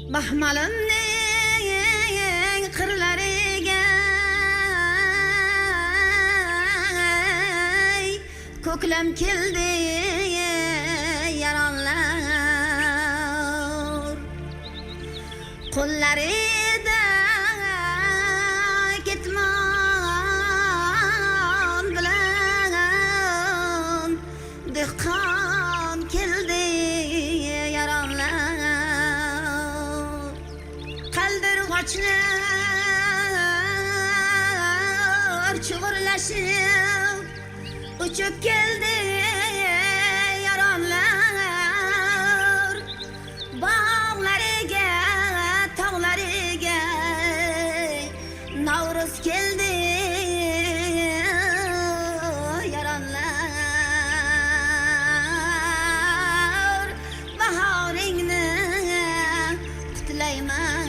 Mahmalimning qirlariga ko'klam keldi yaronlar qo'llarida ketmon bilan dehqon keldi yaronlar qaldirg'ochlar chug'urlashib uçup geldi yaronlar bağlariga tog'lariga Navruz keldi yaronlar bahoringni qutlayman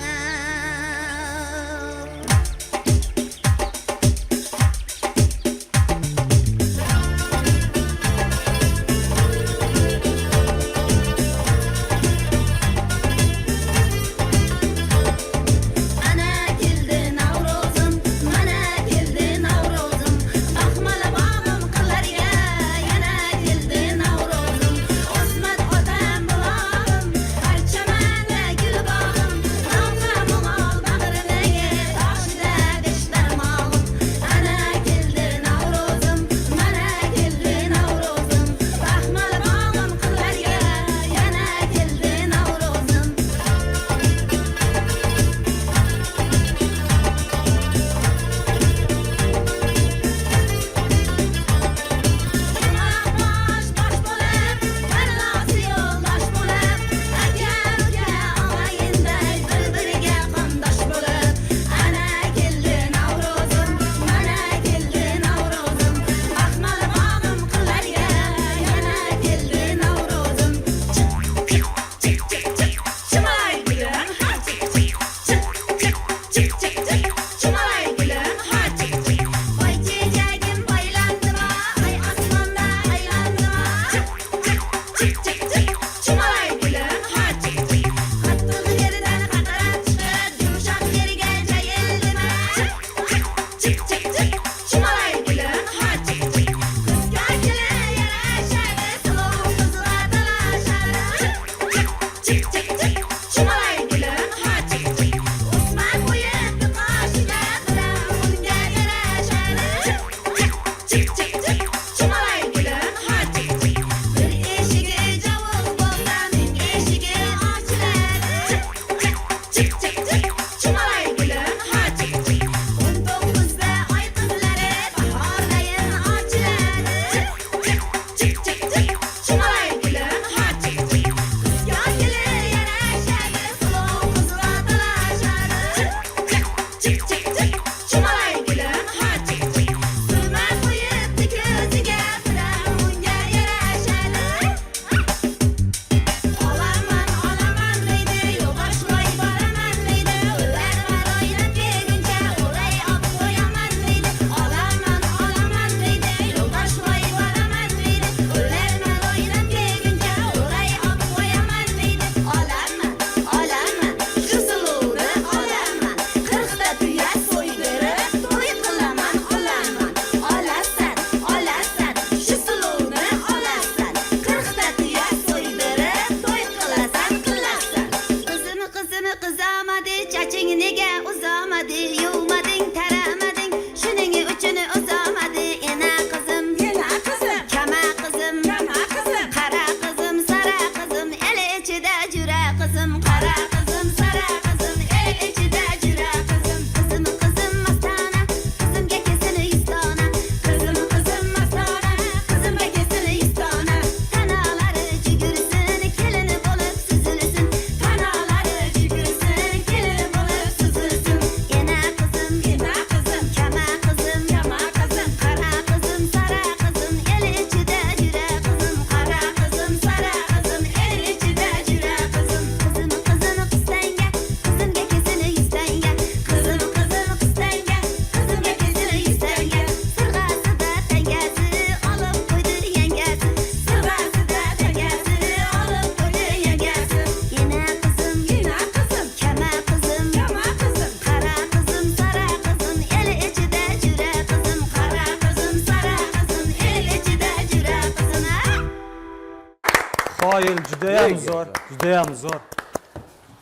Judayam zo'r.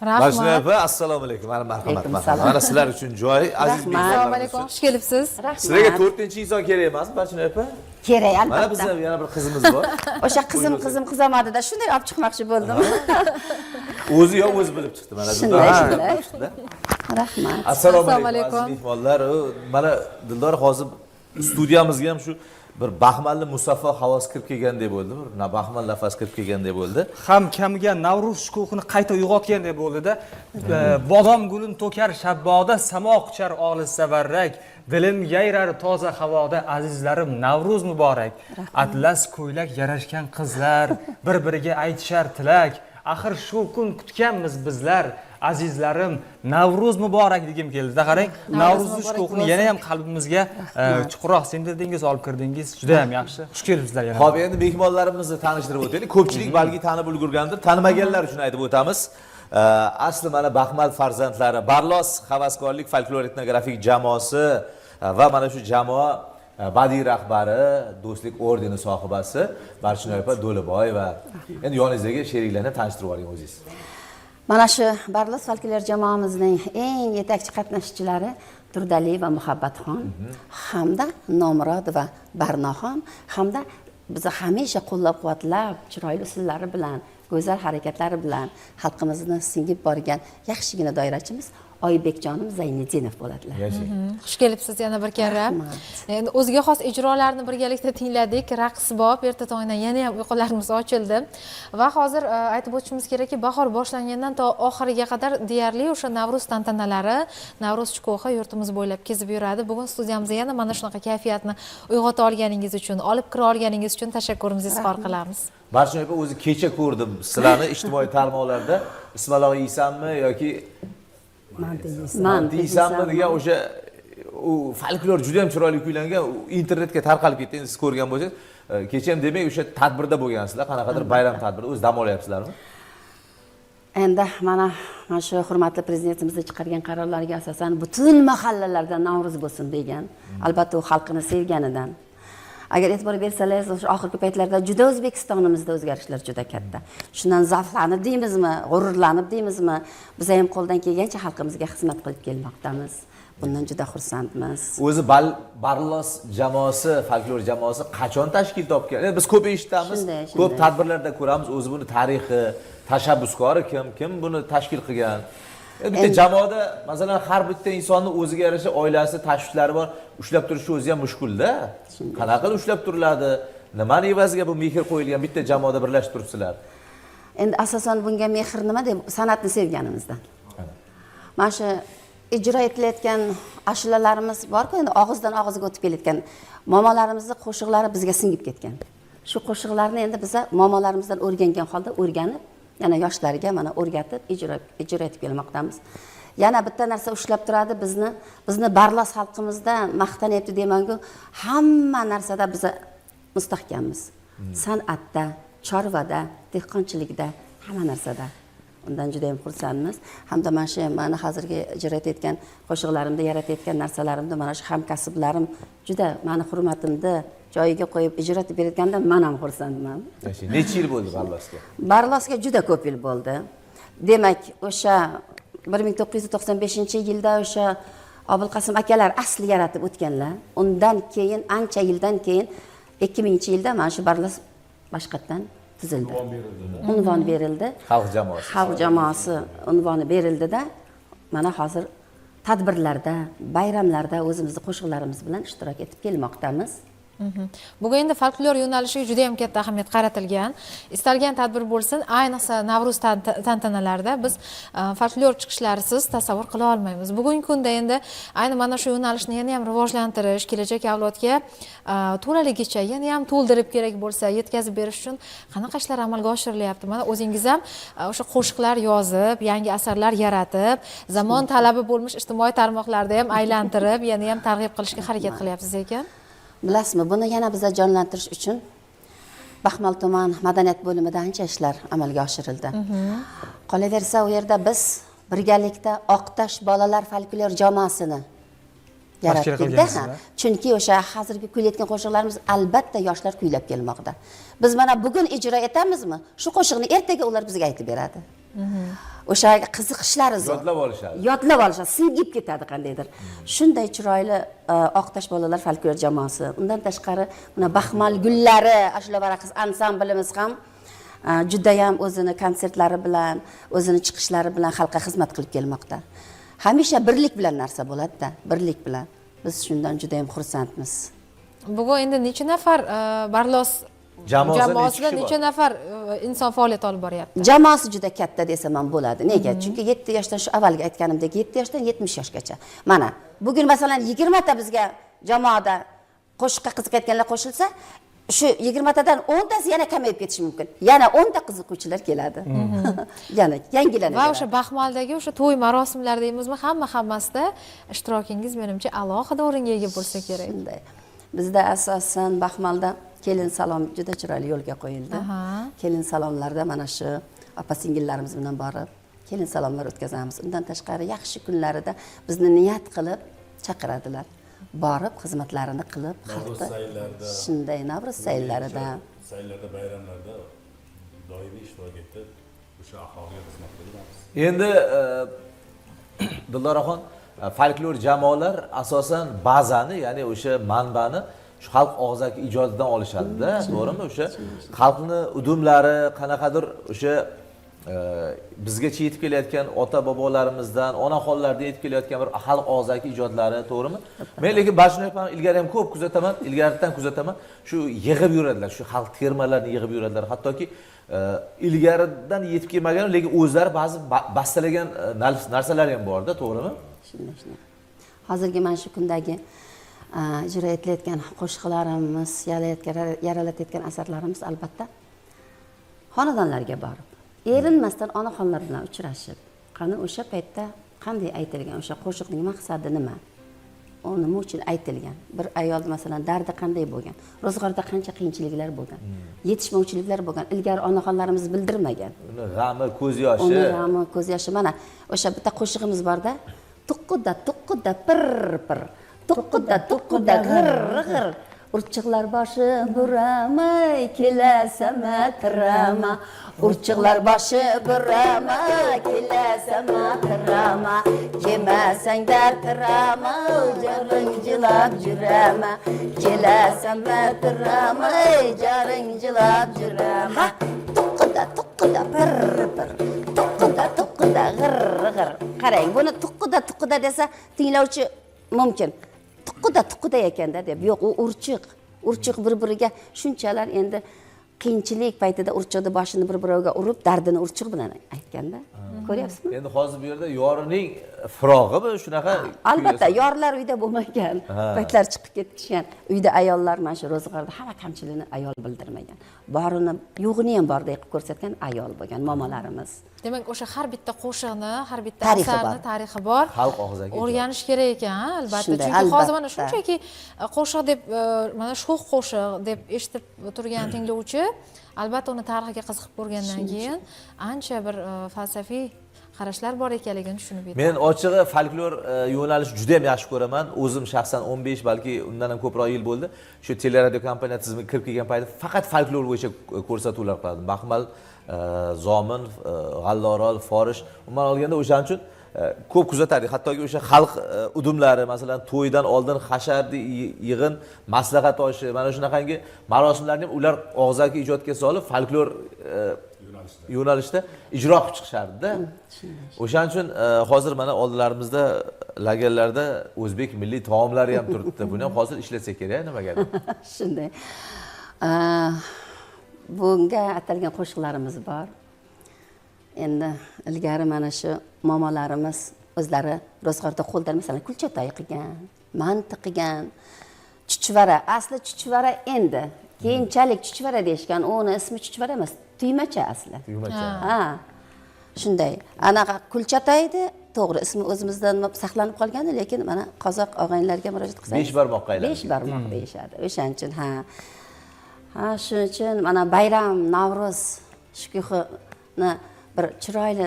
Rahmat. Opa, assalomu alaykum. Marhamat. Alaykum Mana sizlar uchun joy, aziz Rahmat. Assalomu mehmonlar. alaykum. Xush kelibsiz. Sizlarga 4-inson kerak emasmi, Barchinoy opa? Kerak Mana albatta. bizda yana bir qizimiz bor. O'sha qizim qizamadida shunday olib chiqmoqchi bo'ldim. O'zi yo'q, o'zi bilib chiqdi. Mana Shunday, Dildor. shunday. Rahmat. Assalomu Assalomu alaykum. alaykum. Aziz mehmonlar, mana Dildor hozir studiyamizga ham shu bir baxmalli musaffo havos kirib kelgandek bo'ldi. Bir baxmal nafas kirib kelgandek bo'ldi. Ham kamiga Navruz shukuhini qayta uyg'otgandek bo'ldi-da. Bodom gulin to'kar shabboda, samo quchar olis savarrak. Dilim yayrar toza havoda, azizlarim Navruz muborak. Atlas ko'ylak yarashgan qizlar, bir-biriga aytishar tilak. Axir shu kun kutganmiz bizlar. Azizlarim Navruz muborak degim keldi. Qarang, Navruz shukuhini yana ham qalbimizga chuqurroq sindirdingiz, olib kirdingiz. Juda ham yaxshi. Xush kelibsizlar yana. Xo'p, endi mehmonlarimizni tanishtirib o'taylik. Ko'pchilik balki tanib ulgurgandir, tanimaganlar uchun aytib o'tamiz. Asli mana Baxmal farzandlari Barlos havaskorlik folklor etnografik jamoasi va mana shu jamoa badiiy rahbari, do'stlik ordeni sohibasi Barchinoy opa Do'liboyeva. Endi yoningizdagi sheriklarni tanishtirib oling o'zingiz. Mana shu Barlos folklor jamoamizning eng yetakchi qatnashchilari Turdali va Muhabbatxon hamda Nomurod va Barnoxon hamda bizni hamisha qo'llab-quvvatlab, chiroyli usullari bilan, go'zal harakatlari bilan xalqimizni singib borgan yaxshigina doirachimiz Oybekjonim Zaynidinov bo'ladilar. Xush kelibsiz yana bir karra. Endi o'ziga xos ijrolarni birgalikda tingladik. Raqs bop, erta tongdan yana ham uyqularimiz ochildi. Va hozir aytib o'tishimiz kerakki, bahor boshlangandan to oxiriga qadar deyarli o'sha Navruz tantanalari, Navruz shukuhi yurtimiz bo'ylab kezib yuradi. Bugun studiyamizga yana mana shunaqa kayfiyatni uyg'ota olganingiz uchun, olib kira olganingiz uchun tashakkurimizni izhor qilamiz. Barchinoy opa, o'zi kecha ko'rdim sizlarni ijtimoiy tarmoqlarda. Ismaloq yeysanmi yoki deysanmi degan o'sha folklor juda ham chiroyli kuylangan, internetga tarqalib ketdi. Endi siz ko'rgan bo'lsangiz, kecha ham demak o'sha tadbirda bo'lgansizlar, qanaqadir bayram tadbirida. O'zi dam olyapsizlarmi? Endi mana shu hurmatli prezidentimizning chiqargan qarorlariga asosan butun mahallalarda Navruz bo'lsin degan. Albatta u xalqini sevganidan. Agar e'tibor bersangiz, o'sha oxirgi paytlarda juda O'zbekistonimizda o'zgarishlar juda katta. Shundan zavqlanib deymizmi, g'ururlanib deymizmi, biz ham qo'ldan kelgancha xalqimizga xizmat qilib kelmoqdamiz. Bundan juda xursandmiz. O'zi Barlos jamoasi, folklor jamoasi qachon tashkil topgan? Biz ko'p eshitamiz, ko'p tadbirlarda ko'ramiz. O'zi buni tarixi, tashabbuskori kim buni tashkil qilgan? Bitta jamoada, masalan, har bitta insonning o'ziga yarasha oilasi, tashvishlari bor. Ushlab turish o'zi ham mushkulda. Qanaqa qilib ushlab turiladi? Nimani evaziga bu mehr qo'yilgan bitta jamoada birlashib turibsizlar? Endi asosan bunga mehr nima deb san'atni sevganimizdan. Mana shu ijro etilayotgan ashulalarimiz bor-ku, endi og'izdan og'izga o'tib kelayotgan momolarimizni qo'shiqlari bizga singib ketgan. Shu qo'shiqlarni endi biz momolarimizdan o'rgangan holda o'rganib, yana yoshlarga mana o'rgatib ijro etib kelmoqdamiz. Yana bitta narsa ushlab turadi bizni Barlos xalqimizda maqtanyapti demangu, hamma narsada biz mustahkammiz. San'atda, chorvada, dehqonchilikda, hamma narsada. Undan juda ham xursandmiz. Hamda mana shu meni hozirgi ijro etayotgan qo'shiqlarimda, yaratayotgan narsalarimda mana shu hamkasblarim juda meni hurmatimni joyiga qo'yib ijro etib berayotganda men ham xursandman. Necha yil bo'ldi Barlosga? Barlosga juda ko'p yil bo'ldi. Demak, o'sha 1995-yilda o'sha Obulqasim akalar asli yaratib o'tganlar. Undan keyin ancha yildan keyin 2000-yilda mana shu Barlos boshqatdan tuzildi. Unvon berildi. Xalq jamoasi. Xalq jamoasi unvoni berildi-da, mana hozir tadbirlarda, bayramlarda o'zimizning qo'shiqlarimiz bilan ishtirok etib kelmoqdamiz. Bugun endi folklor yo'nalishiga juda ham katta ahamiyat qaratilgan. Istalgan tadbir bo'lsin, ayniqsa Navruz tantanalarida biz folklor chiqishlarisiz tasavvur qila olmaymiz. Bugungi kunda endi ayni mana shu yo'nalishni yana ham rivojlantirish, kelajak avlodga to'laligicha yana ham to'ldirib kerak bo'lsa, yetkazib berish uchun qanaqa ishlar amalga oshirilyapti? Mana o'zingiz ham o'sha qo'shiqlar yozib, yangi asarlar yaratib, zamon talabi bo'lmish ijtimoiy tarmoqlarda ham aylantirib, yana ham targ'ib qilishga harakat qilyapsiz ekan. Bilasizmi, buni yana biza jonlantirish uchun Baxmal tuman madaniyat bo'limida ancha ishlar amalga oshirildi. Qolaversa, u yerda biz birgalikda Oqtash bolalar folklor jamoasini yaratdikda. Chunki o'sha hozirgi kuylayotgan qo'shiqlarimiz albatta yoshlar kuylab kelmoqda. Biz mana bugun ijro etamizmi? Shu qo'shiqni ertaga ular bizga aytib beradi. O'sha qiziqishlari zo'r. Yodlab olishadi. Yodlab olishadi, singib ketadi qandaydir. Shunday chiroyli Oqtosh bolalar folklor jamoasi. Undan tashqari mana Baxmal gullari, ashula varaqis ansamblimiz ham juda ham o'zini konsertlari bilan, o'zini chiqishlari bilan xalqqa xizmat qilib kelmoqda. Hamisha birlik bilan narsa bo'ladi-da, birlik bilan. Biz shundan juda ham xursandmiz. Bugun endi necha nafar Barlos jamoasida necha nafar inson faoliyat olib boryapti? Jamoasi juda katta desam ham bo'ladi. Nega? Chunki 7 yoshdan shu avvalgi aytganimdek 7 yoshdan 70 yoshgacha. Mana, bugun masalan 20 ta bizga jamoada qo'shiqqa qiziqayotganlar qo'shilsa, shu 20 tadan 10 tasi yana kamayib ketishi mumkin. Yana 10 ta qiziquvchilar keladi. Yana yangilanadi. Va o'sha Baxmaldagi o'sha to'y marosimlar deymizmi, hammasida ishtirokingiz menimcha alohida o'ringa ega bo'lsa kerak. Shunday. Bizda asosan Baxmalda kelin salom juda chiroyli yo'lga qo'yildi. Kelin salomlarda mana shu opa-singillarimiz bilan borib, kelin salomlar o'tkazamiz. Undan tashqari yaxshi kunlarida bizni niyat qilib chaqiradilar. Borib xizmatlarini qilib, xalqqa shunday Navro'z sayillarida, bayramlarda doimiy ishtirok etib, o'sha aholiga xizmat qilamiz. Endi Dildoraxon, folklor jamoalar asosan bazani, ya'ni o'sha manbani shu xalq og'zaki ijodidan olishadi-da, to'g'rimi? O'sha xalqni udumlari qanaqadir o'sha bizgacha yetib kelayotgan ota bobolarimizdan, onaxonlardan yetib kelayotgan bir xalq og'zaki ijodlari, to'g'rimi? Men lekin Bashnoyev ham ilgari ham ko'p kuzataman, ilgaridan kuzataman. Shu yig'ib yuradilar, shu xalq termalarini yig'ib yuradilar. Hattoki ilgaridan yetib kelmagan, lekin o'zlari ba'zi bastalagan narsalar ham bor-da, to'g'rimi? Shunday. Hozirgi mana shu kundagi ijro etilayotgan qo'shiqlarimiz, yaralayotgan asarlarimiz albatta xonadonlarga borib, erinmasdan onaxonlar bilan uchrashib, qani o'sha paytda qanday aytilgan, o'sha qo'shiqning maqsadi nima? U nima uchun aytilgan? Bir ayol masalan dardi qanday bo'lgan? Ro'zg'orda qancha qiyinchiliklar bo'lgan? Yetishmovchiliklar bo'lgan. Ilgari onaxonlarimiz bildirmagan. Uni g'ami, ko'z yoshi. Uni g'ami, ko'z yoshi. Mana o'sha bitta qo'shig'imiz bor-da. Tuqqida pir pir. Tuqqida g'ir. Urchiqlar boshi buramay kelasama tirama. Urchiqlar boshi buramay kelasama tirama. Yemasang dar tirama, jaring jilab jurama. Kelasama tirama, jaring jilab jurama. Tuqqida pir pir. Tuqqida g'ir g'ir. Qarang, buni tuqqida desa tinglovchi mumkin. Tuqqida ekanda deb. Yo'q, u urchiq bir-biriga shunchalar endi qiyinchilik paytida urchiqni boshini bir-biriga urib, dardini urchiq bilan aytganda. Ko'ryapsizmi? Endi hozir bu yerda yorining firog'i shunaqa. Albatta, yorlar uyda bo'lmagan. Paytlar chiqib ketishgan. Uyda ayollar mana shu ro'zg'orda hamma kamchilikni ayol bildirmagan. Borini, yo'g'ini ham bordek qilib ko'rsatgan ayol bo'lgan momalarimiz. Demak, o'sha har bitta qo'shiqni, har bitta Tarixi asarni tarixi bor. Xalq og'zaki. O'rganish kerak ekan, albatta. Shunday, Chunki hozir mana albatta. shunchaki qo'shiq deb, mana sho'x qo'shiq deb eshitib turgan tinglovchi, albatta uni tarixiga qiziqib ko'rgandan keyin ancha bir falsafiy qarashlar bor ekanligini tushunib yetadi. Men ochig'i folklor yo'nalishi juda ham yaxshi ko'raman. O'zim shaxsan 15 balki undan ham ko'proq yil bo'ldi. Shu teleradio kompaniya tizimiga kirib kelgan paytda faqat folklor bo'yicha ko'rsatuvlar qilardim. Baxmal, Zomin, G'allorol, Forish, umuman olganda o'shaning uchun ko'p kuzatardik. Hattoki o'sha xalq udumlari, masalan, to'ydan oldin hashardi yig'in, maslahat oshi, mana shunaqangi marosimlarni ham ular og'zaki ijodga solib, folklor yo'nalishda ijro qilib chiqishardi-da. O'shaning uchun hozir mana oldilarimizda lagerlarda o'zbek milliy taomlari ham turibdi. Buni ham hozir ishlatsa kerak, nimagadir. Shunday. Bunga atalgan qo'shiqlarimiz bor. Endi ilgari mana shu momolarimiz o'zlari ro'zg'orda qo'ldan masalan kulchatoy qilgan, manti qilgan, chuchvara, asli chuchvara endi keyinchalik chuchvara deyishgan, uni ismi chuchvara emas, tuymacha asli. Tuymacha. Ha. Shunday. Anaqa kulchatoy edi, to'g'ri, ismi o'zimizdan saqlanib qolgandi, lekin mana qozoq og'aynilarga murojaat qilsangiz 5 barmoqqa aylanadi. 5 barmoq deyishadi. O'shaning uchun shuning uchun mana bayram, Navro'z shukuhini bir chiroyli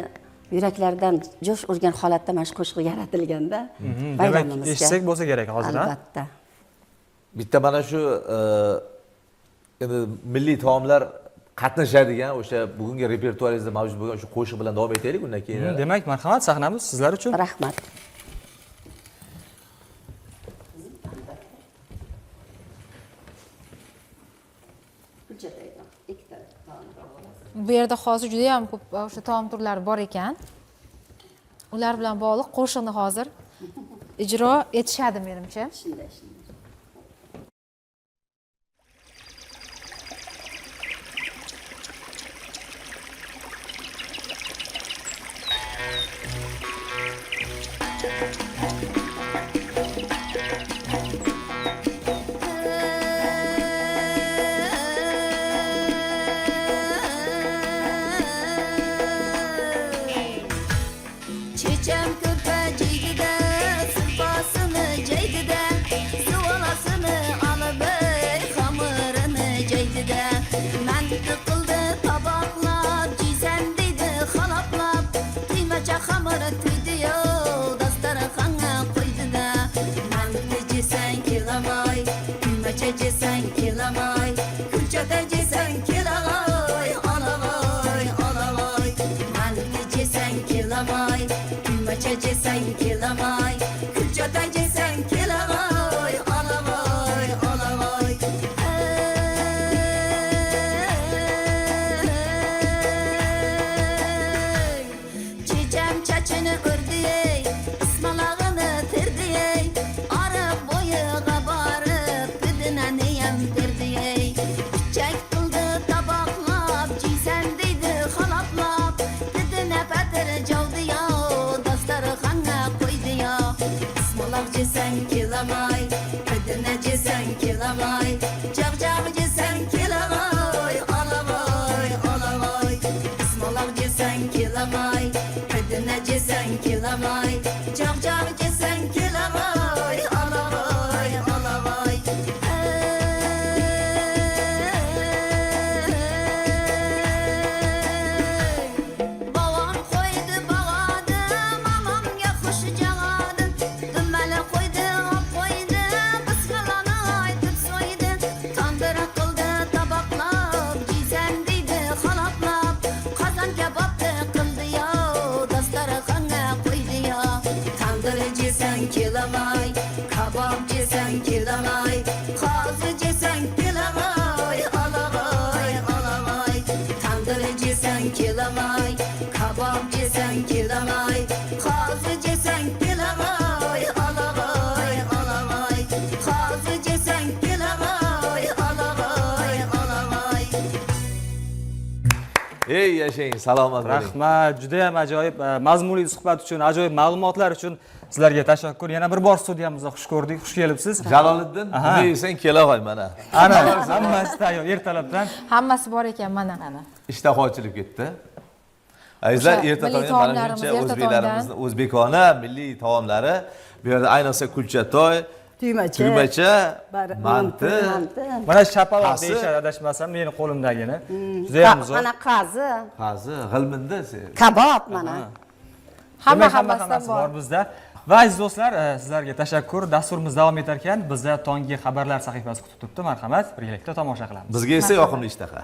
yuraklardan jo'sh urgan holatda mana shu qo'shiq yaratilganda Demak, bayramimizga eshitsak bo'lsa kerak hozir, ha? albatta. Bitta mana shu endi milliy taomlar qatnashadigan o'sha bugungi repertuaringizda mavjud bo'lgan shu qo'shiq bilan davom etaylik, undan keyin Demak, marhamat, sahnamiz sizlar uchun. Rahmat. Bu yerda hozir juda ham ko'p o'sha taom turlari bor ekan. Ular bilan bog'liq qo'shiqni hozir ijro etishadi menimcha. Shunday. Çiçem köpecikde, sıpasını ceydide, sıvalasını alıp hamurunu ceydide. Ben tıkıldı tabaklar, cizem dedi halaplap, kıymaca hamuru tüydüyor, dastarxana koydu da. Ben cesen kilamay, kıymaca cesen kilamay, külçede cesen kilamay, alavay, alavay. Ben cesen kilamay, kıymaca sen kilamay, külçede sen kilamay, alavay, alavay. Çiçem çaçını ördüyey, ısmalağını tırdiyey, arı boyu kabarıp gıdına neyem tırdiyey. Çiçek kıldı tabaklap, cisen deydi halaplap, gıdına patır cavdı ya, dastarxana koydu ya. Ismalak cesen kilamay, gıdına cesen kilamay, cavcav cesen kilamay, alavay, alavay. Ismalak cesen kilamay, gıdına cesen kilamay, cavcav cesen kilamay, alavay, alavay. Babam koydu bağadı, mamam yakış cağadı. Dümmeli koydu, hop koydu, bismillahını aytıp soydu. Tandıra kıldı tabaklap, cizem deydi halaplap. Kazan kebaptı kıldı ya, dastarxana koydu ya. Tandır cesen kilamay, kabap cesen kilamay, kazı cesen kilamay, alavay, alavay. Tandır cesen kilamay, kabap cesen kilamay, kazı cesen kilamay, alavay, alavay. Kazı cesen kilamay, alavay, alavay. ey yashang, salomat bo'ling. Rahmat, juda ham ajoyib mazmunli suhbat uchun, ajoyib ma'lumotlar uchun sizlarga tashakkur. Yana bir bor studiyamizga xush ko'rdik, xush kelibsiz. Jaloliddin, nima yesang kelahoy mana. Ana, hammasi tayyor ertalabdan. Hammasi bor ekan mana. Ishtaha ochilib ketdi. Azizlar, O'sha erta milliy tongda mana taomlarimiz, shuncha erta o'zbeklarimizni o'zbekona milliy taomlari, bu yerda ayniqsa kulchatoy, Tuymacha, tuymacha, manti, manti, Mana shapaloq Qasi. deyishadi adashmasam, meni qo'limdagini. Juda ham zo'r. Mana qazi, qazi, g'ilminda. kabob mana. Demak, Hammasidan hammasi bor. bor bizda. Va aziz do'stlar, sizlarga tashakkur. Dasturimiz davom etar ekan, bizda tonggi xabarlar sahifasi kutib turibdi. Marhamat, birgalikda tomosha qilamiz. Bizga esa yoqimli ishtaha.